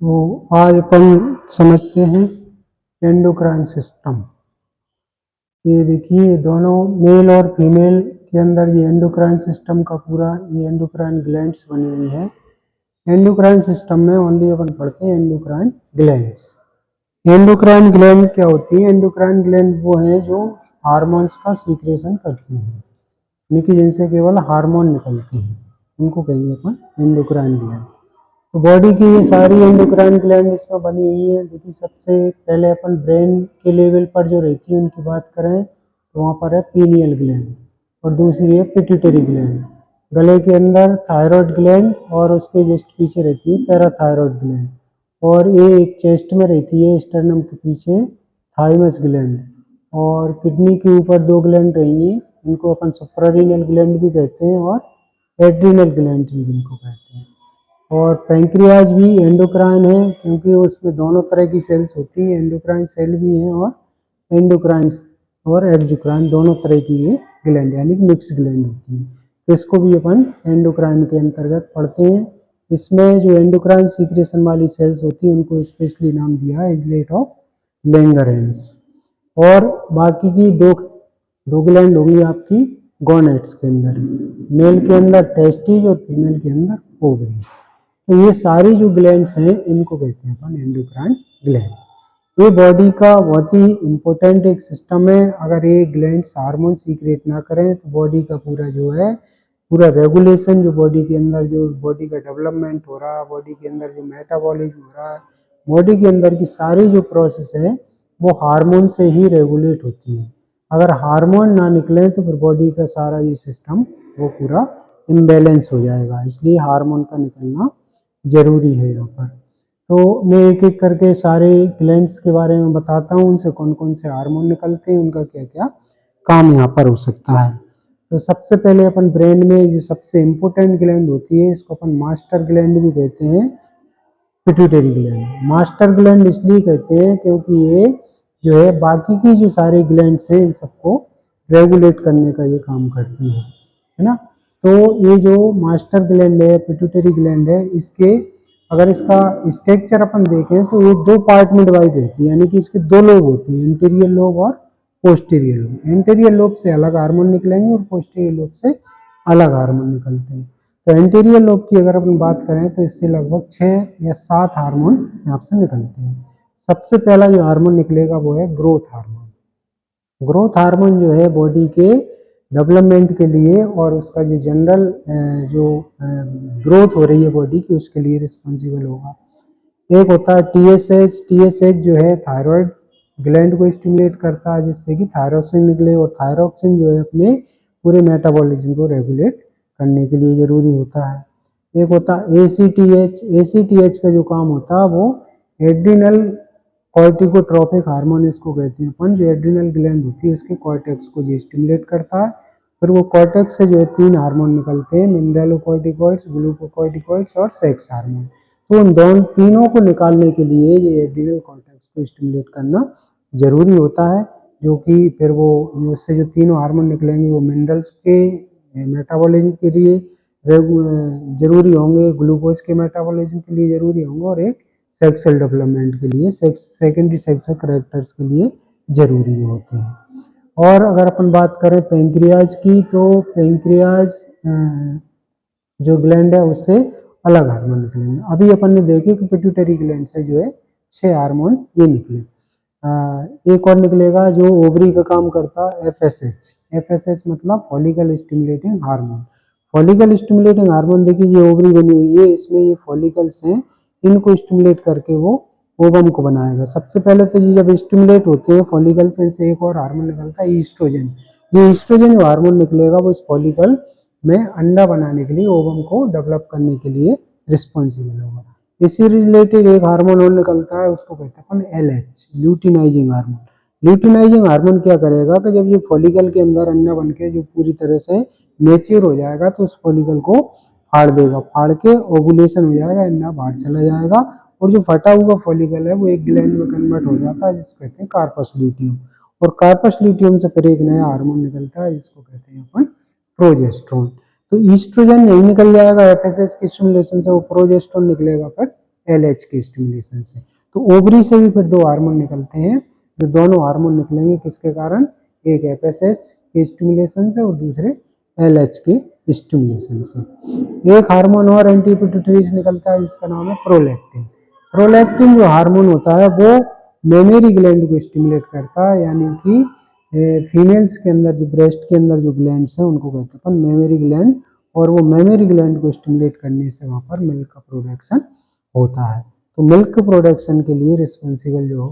तो आज अपन समझते हैं एंडोक्राइन सिस्टम। ये देखिए दोनों मेल और फीमेल के अंदर ये एंडोक्राइन सिस्टम का पूरा ये एंडोक्राइन ग्लैंड्स बनी हुई है। एंडोक्राइन सिस्टम में ओनली अपन पढ़ते हैं एंडोक्राइन ग्लैंड्स। एंडोक्राइन ग्लैंड क्या होती है? एंडोक्राइन ग्लैंड वो है जो हार्मोन्स का सीक्रेशन करती हैं, यानी कि जिनसे केवल हार्मोन निकलते हैं, उनको कहेंगे अपन एंडोक्राइन ग्लैंड। तो बॉडी की ये सारी एंडोक्राइन ग्लैंड इसमें बनी हुई है। देखिए सबसे पहले अपन ब्रेन के लेवल पर जो रहती है उनकी बात करें तो वहाँ पर है पीनियल ग्लैंड और दूसरी है पिट्यूटरी ग्लैंड। गले के अंदर थायराइड ग्लैंड और उसके जस्ट पीछे रहती है पैराथायराइड ग्लैंड, और ये एक चेस्ट में रहती है स्टर्नम के पीछे थाइमस ग्लैंड। और किडनी के ऊपर दो ग्लैंड रहेंगी, इनको अपन सुप्रारीनल ग्लैंड भी कहते हैं और एड्रीनल ग्लैंड भी इनको कहते हैं। और पैंक्रियाज भी एंडोक्राइन है क्योंकि उसमें दोनों तरह की सेल्स होती हैं, एंडोक्राइन सेल भी हैं और एंडोक्राइन और एक्सोक्राइन दोनों तरह की ये ग्लैंड यानी कि मिक्स ग्लैंड होती है। तो इसको भी अपन एंडोक्राइन के अंतर्गत पढ़ते हैं। इसमें जो एंडोक्राइन सीक्रेशन वाली सेल्स होती हैं उनको स्पेशली नाम दिया है इजलेट ऑफ लैंगरेंस। और बाकी की दो ग्लैंड होंगी आपकी गोनेट्स के अंदर, मेल के अंदर टेस्टिस और फीमेल के अंदर ओवरीज। तो ये सारी जो ग्लैंड्स हैं इनको कहते हैं अपन एंडोक्राइन ग्लैंड। ये बॉडी का बहुत ही इम्पोर्टेंट एक सिस्टम है। अगर ये ग्लैंड्स हार्मोन सीक्रेट ना करें तो बॉडी का पूरा जो है पूरा रेगुलेशन, जो बॉडी के अंदर जो बॉडी का डेवलपमेंट हो रहा है, बॉडी के अंदर जो मेटाबॉलिज्म हो रहा है, बॉडी के अंदर की सारी जो प्रोसेस है वो हार्मोन से ही रेगुलेट होती है। अगर हार्मोन ना निकले तो फिर बॉडी का सारा ये सिस्टम वो पूरा इम्बैलेंस हो जाएगा, इसलिए हार्मोन का निकलना जरूरी है यहाँ पर। तो मैं एक एक करके सारे ग्लैंड्स के बारे में बताता हूँ, उनसे कौन कौन से हार्मोन निकलते हैं, उनका क्या क्या काम यहाँ पर हो सकता है। तो सबसे पहले अपन ब्रेन में जो सबसे इम्पोर्टेंट ग्लैंड होती है इसको अपन मास्टर ग्लैंड भी कहते हैं, पिट्यूटरी ग्लैंड। मास्टर ग्लैंड इसलिए कहते हैं क्योंकि ये जो है बाकी की जो सारे ग्लैंड्स हैं इन सबको रेगुलेट करने का ये काम करती है ना। तो ये जो मास्टर ग्लैंड है, पिट्यूटरी ग्लैंड है, इसके अगर इसका स्ट्रक्चर अपन देखें तो ये दो पार्ट में डिवाइड रहती है, यानी कि इसके दो लोब होते हैं, इंटीरियर लोब और पोस्टीरियर लोब। इंटीरियर लोब से अलग हार्मोन निकलेंगे और पोस्टीरियर लोब से अलग हार्मोन निकलते हैं। तो एंटीरियर लोब की अगर अपन बात करें तो इससे लगभग 6 या 7 हार्मोन यहाँ से निकलते हैं। सबसे पहला जो हार्मोन निकलेगा वो है ग्रोथ हार्मोन। ग्रोथ हार्मोन जो है बॉडी के डेवलपमेंट के लिए और उसका जो जनरल जो ग्रोथ हो रही है बॉडी की उसके लिए रिस्पॉन्सिबल होगा। एक होता है टीएसएच। टीएसएच जो है थायराइड ग्लैंड को स्टिमुलेट करता है जिससे कि थायरोक्सिन निकले, और थायरोक्सिन जो है अपने पूरे मेटाबॉलिज्म को रेगुलेट करने के लिए जरूरी होता है। एक होता है एसीटीएच। एसीटीएच का जो काम होता है वो एड्रिनल कॉर्टिकोट्रोपिक हार्मोन इसको कहते हैं अपन, जो एड्रिनल ग्लैंड होती है उसके कॉर्टेक्स को ये स्टिमुलेट करता है। फिर वो कॉर्टेक्स से जो है 3 हार्मोन निकलते हैं, मिनरलोकॉर्टिकॉइड्स, ग्लूकोकॉर्टिकॉइड्स और सेक्स हार्मोन। तो उन दोनों तीनों को निकालने के लिए ये एड्रिनल कॉर्टेक्स को स्टिमुलेट करना जरूरी होता है, जो कि फिर वो उससे जो तीनों हार्मोन निकलेंगे वो मिनरल्स के मेटाबॉलिज्म के लिए जरूरी होंगे, ग्लूकोज के मेटाबॉलिज्म के लिए जरूरी होंगे और एक सेक्सुअल डेवलपमेंट के लिए, सेकेंडरी सेक्सुअल कैरेक्टर्स के लिए जरूरी होते हैं। और अगर अपन बात करें पेंक्रियाज की तो पेंक्रियाज जो ग्लैंड है उससे अलग हार्मोन निकलेंगे। अभी अपन ने देखे कि पिट्यूटरी ग्लैंड से जो है 6 हार्मोन ये निकले। एक और निकलेगा जो ओवरी पे काम करता है, एफएसएच। एफएसएच मतलब follicle stimulating hormone. Follicle stimulating hormone देखिए ये ओवरी बनी हुई है, इसमें ये फॉलिकल्स हैं, इनको स्टिमुलेट करके वो ओवम को बनाएगा। सबसे पहले तो ये जब स्टिमुलेट होते हैं फॉलिकल तो इनसे एक और हार्मोन निकलता है ईस्ट्रोजन। ये ईस्ट्रोजन जो हार्मोन निकलेगा वो इस फॉलिकल में अंडा बनाने के लिए, ओवम को डेवलप करने के लिए रिस्पॉन्सिबल होगा। इसी रिलेटेड एक हार्मोन और निकलता है, उसको कहते हैं अपन LH, luteinizing hormone. Luteinizing hormone क्या करेगा कि जब ये फॉलिकल के अंदर अंडा बन के जो पूरी तरह से मैच्योर हो जाएगा तो उस फॉलिकल को फाड़ देगा, फाड़ के ओवुलेशन हो जाएगा, अंडा बाहर चला जाएगा और जो फटा हुआ फॉलिकल है वो एक ग्लैंड में कन्वर्ट हो जाता है जिसको कहते हैं कार्पस ल्यूटियम। और कार्पस ल्यूटियम से फिर एक नया हार्मोन निकलता है जिसको कहते हैं अपन प्रोजेस्टेरोन। तो ईस्ट्रोजन नहीं निकल जाएगा एफएसएच की स्टिमुलेशन से, वो प्रोजेस्टेरोन निकलेगा फिर LH के स्टिमुलेशन से। तो ओवरी से भी फिर दो हार्मोन निकलते हैं, जो दोनों हार्मोन निकलेंगे किसके कारण, एक FSH के स्टिमुलेशन से और दूसरे LH के स्टिमुलेशन से। एक हार्मोन और एंटी पिट्यूटरी से निकलता है जिसका नाम है प्रोलैक्टिन। प्रोलैक्टिन जो हार्मोन होता है वो मेमोरी ग्लैंड को स्टिमुलेट करता है, यानी कि फीमेल्स के अंदर जो ब्रेस्ट के अंदर जो ग्लैंड्स हैं उनको कहते हैं अपन मेमोरी ग्लैंड, और वो मेमोरी ग्लैंड को स्टिमुलेट करने से वहाँ पर मिल्क का प्रोडक्शन होता है। तो मिल्क प्रोडक्शन के लिए रिस्पॉन्सिबल जो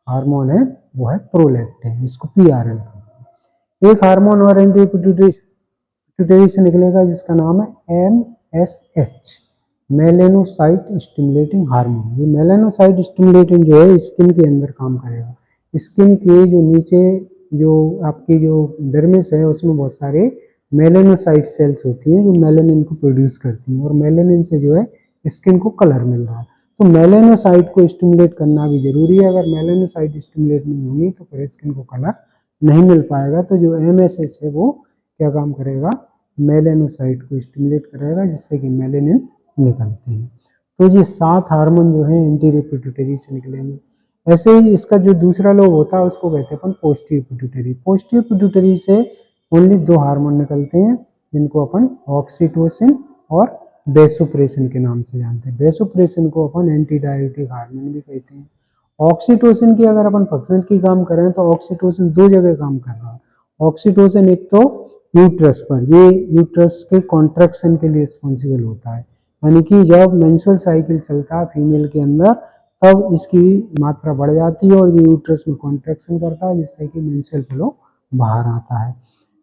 हार्मोन है वो है प्रोलैक्टिन, इसको PRL कहते हैं। एक हार्मोन और एंटी पिट्यूटरी से निकलेगा जिसका नाम है MSH, मेलेनोसाइट स्टिमुलेटिंग हार्मोन। ये मेलेनोसाइट स्टिमुलेटिंग जो है स्किन के अंदर काम करेगा। स्किन के जो नीचे जो आपकी जो डर्मिस है उसमें बहुत सारे मेलेनोसाइट सेल्स होती हैं जो मेलेनिन को प्रोड्यूस करती हैं, और मेलेनिन से जो है स्किन को कलर मिल रहा है। तो मेलेनोसाइट को स्टिमुलेट करना भी जरूरी है। अगर मेलेनोसाइट स्टिमुलेट नहीं होगी तो फिर स्किन को कलर नहीं मिल पाएगा। तो जो MSH है वो क्या काम करेगा, मेलेनोसाइट को स्टिमुलेट करेगा जिससे कि मेलेनिन निकलते हैं। तो ये 7 हार्मोन जो है एंटीरियर पिट्यूटरी से निकलेंगे। ऐसे ही इसका जो दूसरा लोब होता है उसको कहते हैं अपन पोस्टीरियर पिट्यूटरी। पोस्टीरियर पिट्यूटरी से ओनली 2 हार्मोन निकलते हैं जिनको अपन ऑक्सीटोसिन और वेसोप्रेसिन के नाम से जानते हैं। वेसोप्रेसिन को अपन एंटी डायरेटिक हार्मोन भी कहते हैं। ऑक्सीटोसिन की अगर अपन फंक्शन की काम करें तो ऑक्सीटोसिन 2 जगह काम कर रहा है। ऑक्सीटोसिन एक तो यूट्रस पर, ये यूट्रस के कॉन्ट्रैक्शन के लिए रिस्पॉन्सिबल होता है, यानी कि जब मेंस्ट्रुअल साइकिल चलता है फीमेल के अंदर तब इसकी मात्रा बढ़ जाती है और ये यूट्रस में कॉन्ट्रैक्शन करता है जिससे कि मेंस्ट्रुअल फ्लो बाहर आता है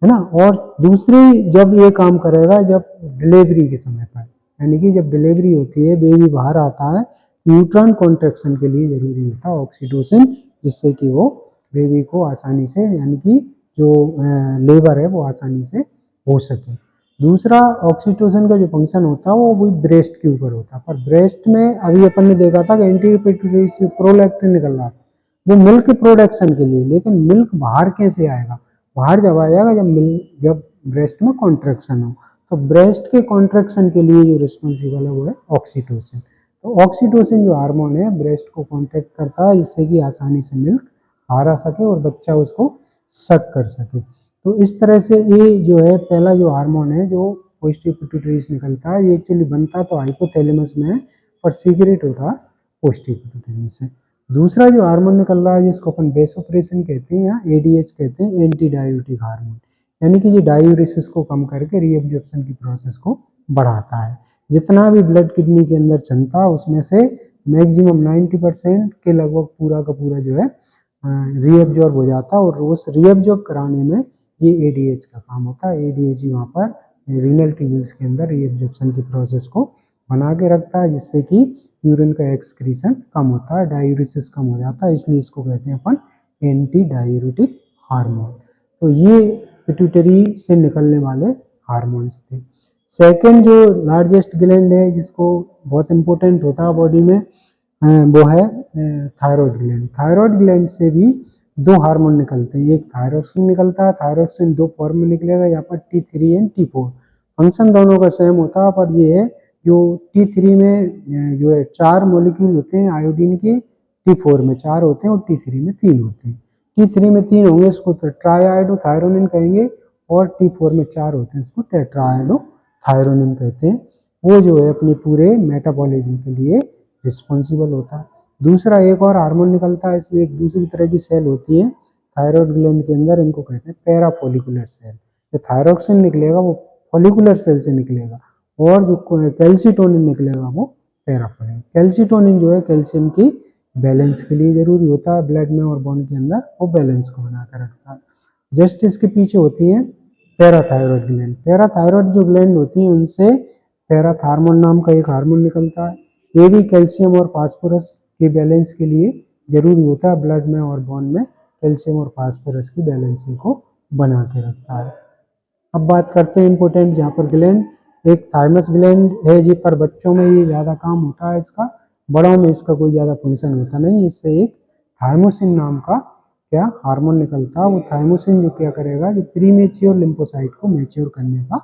ना। और दूसरी जब ये काम करेगा जब डिलीवरी के समय पर, यानी कि जब डिलीवरी होती है बेबी बाहर आता है, यूट्राइन कॉन्ट्रैक्शन के लिए जरूरी होता है ऑक्सीटोसिन, जिससे कि वो बेबी को आसानी से, यानी कि जो लेबर है वो आसानी से हो सके। दूसरा ऑक्सीटोसिन का जो फंक्शन होता है वो ब्रेस्ट के ऊपर होता है, पर ब्रेस्ट में अभी अपन ने देखा था कि एंटीरियर पिट्यूटरी से प्रोलैक्टिन निकल रहा था वो मिल्क प्रोडक्शन के लिए, लेकिन मिल्क बाहर कैसे आएगा, बाहर जब आएगा जब ब्रेस्ट में कॉन्ट्रैक्शन हो। तो ब्रेस्ट के कॉन्ट्रैक्शन के लिए जो रिस्पॉन्सिबल है वो है ऑक्सीटोसिन। तो ऑक्सीटोसिन जो हार्मोन है ब्रेस्ट को कॉन्ट्रैक्ट करता है जिससे कि आसानी से मिल्क बाहर आ सके और बच्चा उसको सक कर सके। तो इस तरह से ये जो है पहला जो हार्मोन है जो पोस्टीरियर पिट्यूटरी से निकलता है, ये एक्चुअली बनता तो हाइपोथैलेमस में है पर सीक्रेट होता है पोस्टीरियर पिट्यूटरी से। दूसरा जो हार्मोन निकल रहा है जिसको अपन वेसोप्रेसिन कहते हैं या ADH कहते हैं, एंटी डायूरेटिक हार्मोन, यानी कि ये डायूरेसिस को कम करके रीअब्जॉर्प्शन की प्रोसेस को बढ़ाता है। जितना भी ब्लड किडनी के अंदर चलता है उसमें से मैक्सिमम 90% के लगभग पूरा का पूरा जो है रीअब्जॉर्ब हो जाता है, और उस रीअब्जॉर्ब कराने में ये ADH का काम होता है। ADH वहाँ पर रीनल ट्यूब्यूल्स के अंदर रीअब्जॉर्प्शन की प्रोसेस को बना के रखता है जिससे कि यूरिन का एक्सक्रीशन कम होता है, डायूरेसिस कम हो जाता है, इसलिए इसको कहते हैं अपन एंटी डायूरेटिक हार्मोन। तो ये पिट्यूटरी से निकलने वाले हार्मोन्स थे। सेकेंड जो लार्जेस्ट ग्लैंड है जिसको बहुत इंपॉर्टेंट होता है बॉडी में वो है थायराइड ग्लैंड। थायराइड ग्लैंड से भी 2 हार्मोन निकलते हैं, एक थायरोक्सिन निकलता है, थायरोक्सिन 2 फॉर्म में निकलेगा यहाँ पर T3 एंड T4। फंक्शन दोनों का सेम होता है, पर ये है जो T3 में जो है 4 मॉलिक्यूल होते हैं आयोडीन के, T4 में 4 होते हैं और T3 में 3 होते हैं। T3 में 3 होंगे इसको तो ट्राइआयोडोथायरोनिन कहेंगे, और T4 में 4 होते हैं इसको टेट्राआयोडोथायरोनिन कहते हैं। वो जो है अपने पूरे मेटाबॉलिज्म के लिए रिस्पॉन्सिबल होता है। दूसरा एक और हार्मोन निकलता है, इसमें एक दूसरी तरह की सेल होती है थायराइड ग्लैंड के अंदर, इनको कहते हैं पैराफोलिकुलर सेल। जो थायरोक्सिन निकलेगा वो फॉलिकुलर सेल से निकलेगा, और जो कैल्सिटोनिन निकलेगा वो पैराफोलिकुलर। कैल्सिटोनिन जो है कैल्शियम की बैलेंस के लिए जरूरी होता है ब्लड में और बोन के अंदर, वो बैलेंस को बना कर रखता है। जस्ट इसके पीछे होती है पैराथायरॉयड ग्लैंड। पैराथायरॉयड जो ग्लैंड होती है उनसे पैराथार्मोन नाम का एक हार्मोन निकलता है, ये भी कैल्शियम और फास्फोरस के बैलेंस के लिए जरूरी होता है ब्लड में और बोन में, कैल्शियम और फास्फोरस की बैलेंसिंग को बना के रखता है। अब बात करते हैं इंपॉर्टेंट जहाँ पर ग्लैंड, एक थाइमस ग्लैंड है जी, पर बच्चों में ये ज़्यादा काम होता है इसका, बड़ों में इसका कोई ज़्यादा फंक्शन होता नहीं। इससे एक थाइमोसिन नाम का क्या हार्मोन निकलता है, वो थाइमोसिन जो क्या करेगा, जो प्रीमेच्योर लिम्फोसाइट को मैच्योर करने का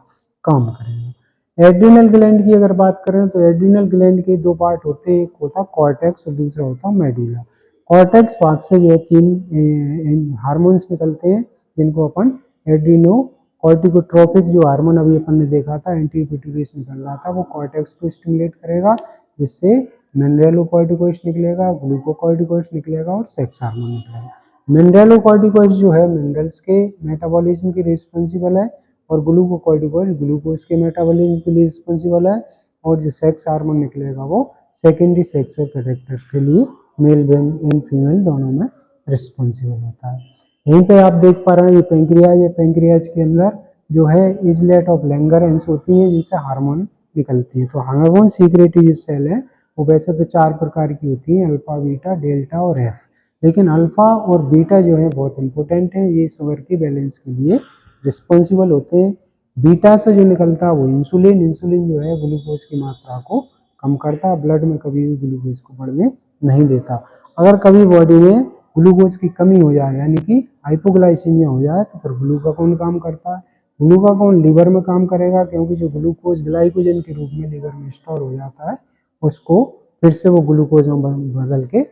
काम करेगा। एड्रिनल ग्लैंड की अगर बात करें तो एड्रिनल ग्लैंड के दो पार्ट होते हैं, एक होता कॉर्टेक्स और दूसरा होता मेडुला। कॉर्टेक्स भाग से जो है तीन हार्मोन्स निकलते हैं जिनको अपन एड्रिनो कॉर्टिकोट्रोपिक जो हार्मोन अभी अपन ने देखा था एंटी पिट्यूटरी निकल रहा था वो कॉर्टेक्स को स्टिमुलेट करेगा, जिससे मिनरलोकॉर्टिकोइड्स निकलेगा, ग्लूकोकॉर्टिकोइड्स निकलेगा और सेक्स हार्मोन निकलेगा। मिनरलोकॉर्टिकोइड्स जो है मिनरल्स के मेटाबॉलिज्म की रिस्पॉन्सिबल है और ग्लूकोकॉर्टिकोइड्स ग्लूकोज के मेटाबॉलिज्म के लिए रिस्पॉन्सिबल है, और जो सेक्स हार्मोन निकलेगा वो सेकेंडरी सेक्सुअल कैरेक्टर्स के लिए मेल एंड फीमेल दोनों में रिस्पॉन्सिबल होता है। यहीं पे आप देख पा रहे हैं ये पेंक्रियाज है, पेंक्रियाज के अंदर जो है इजलेट ऑफ लैंगरहैंस होती हैं जिनसे हार्मोन निकलती है। तो हार्मोन सीक्रेटरी जो सेल है वो वैसे तो 4 प्रकार की होती हैं, अल्फा, बीटा, डेल्टा और एफ, लेकिन अल्फा और बीटा जो है बहुत इंपॉर्टेंट है, ये शुगर की बैलेंस के लिए रिस्पॉन्सिबल होते हैं। बीटा से जो निकलता है वो इंसुलिन, इंसुलिन जो है ग्लूकोज की मात्रा को कम करता है, ब्लड में कभी भी ग्लूकोज को बढ़ने नहीं देता। अगर कभी बॉडी में ग्लूकोज की कमी हो जाए यानी कि हाइपोग्लाइसीमिया हो जाए तो फिर ग्लूकागॉन काम करता है। ग्लूकागॉन लीवर में काम करेगा क्योंकि जो ग्लूकोज ग्लाइकोजन के रूप में लीवर में स्टोर हो जाता है उसको फिर से वो ग्लूकोज में बदल के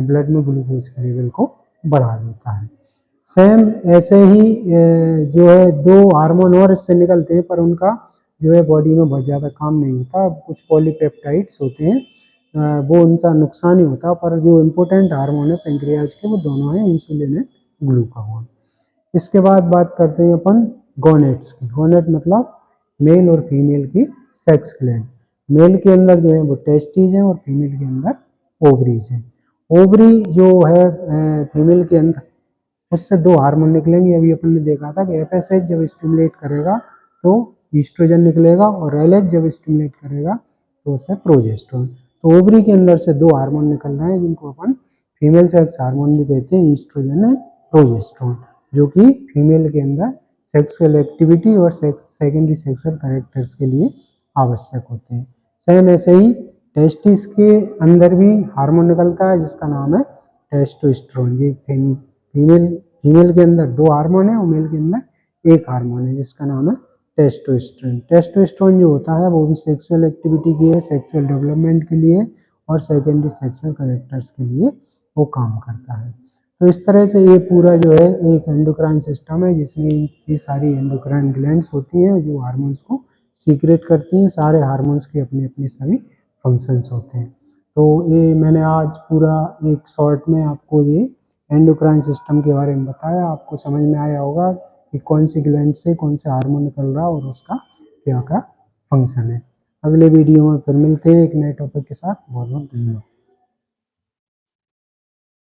ब्लड में ग्लूकोज के लेवल को बढ़ा देता है। सेम ऐसे ही जो है दो हार्मोन और इससे निकलते हैं पर उनका जो है बॉडी में बहुत ज़्यादा काम नहीं होता, कुछ पॉलीपेप्टाइड्स होते हैं वो उनका नुकसान ही होता, पर जो इम्पोर्टेंट हार्मोन है पेंक्रियाज के वो दोनों हैं, इंसुलिन एंड ग्लूकागॉन। इसके बाद बात करते हैं अपन गोनेट्स की। गोनेट मतलब मेल और फीमेल की सेक्स ग्लैंड। मेल के अंदर जो है वो टेस्टिस हैं और फीमेल के अंदर ओवरीज हैं। ओवरी जो है फीमेल के अंदर उससे दो हार्मोन निकलेंगे, अभी अपन ने देखा था कि एफएसएच जब स्टिमुलेट करेगा तो ईस्ट्रोजन निकलेगा और एलएच जब स्टिमुलेट करेगा तो उससे प्रोजेस्टेरोन। तो ओवरी के अंदर से दो हार्मोन निकल रहे हैं जिनको अपन फीमेल सेक्स हार्मोन भी कहते हैं, ईस्ट्रोजन एंड प्रोजेस्टेरोन, जो कि फीमेल के अंदर सेक्सुअल एक्टिविटी और सेकेंडरी सेक्सुअल कैरेक्टर्स के लिए आवश्यक होते हैं। सेम ऐसे ही टेस्टिस के अंदर भी हार्मोन निकलता है जिसका नाम है टेस्टोस्टेरोन। ये फीमेल के अंदर दो हार्मोन है और मेल के अंदर एक हार्मोन है जिसका नाम है टेस्टोस्टेरोन। टेस्टोस्टेरोन जो होता है वो भी सेक्सुअल एक्टिविटी के लिए, सेक्सुअल डेवलपमेंट के लिए और सेकेंडरी सेक्सुअल कैरेक्टर्स के लिए वो काम करता है। तो इस तरह से ये पूरा जो है एक एंडोक्राइन सिस्टम है जिसमें ये सारी एंडोक्राइन ग्लैंड्स होती हैं जो हार्मोन्स को सीक्रेट करती हैं। सारे हार्मोन्स के अपने अपने सभी फंक्शंस होते हैं। तो ये मैंने आज पूरा एक शॉर्ट में आपको ये एंडोक्राइन सिस्टम के बारे में बताया। आपको समझ में आया होगा कि कौन सी ग्लैंड से कौन सा हार्मोन निकल रहा है और उसका क्या क्या फंक्शन है। अगले वीडियो में फिर मिलते हैं एक नए टॉपिक के साथ। बहुत बहुत धन्यवाद।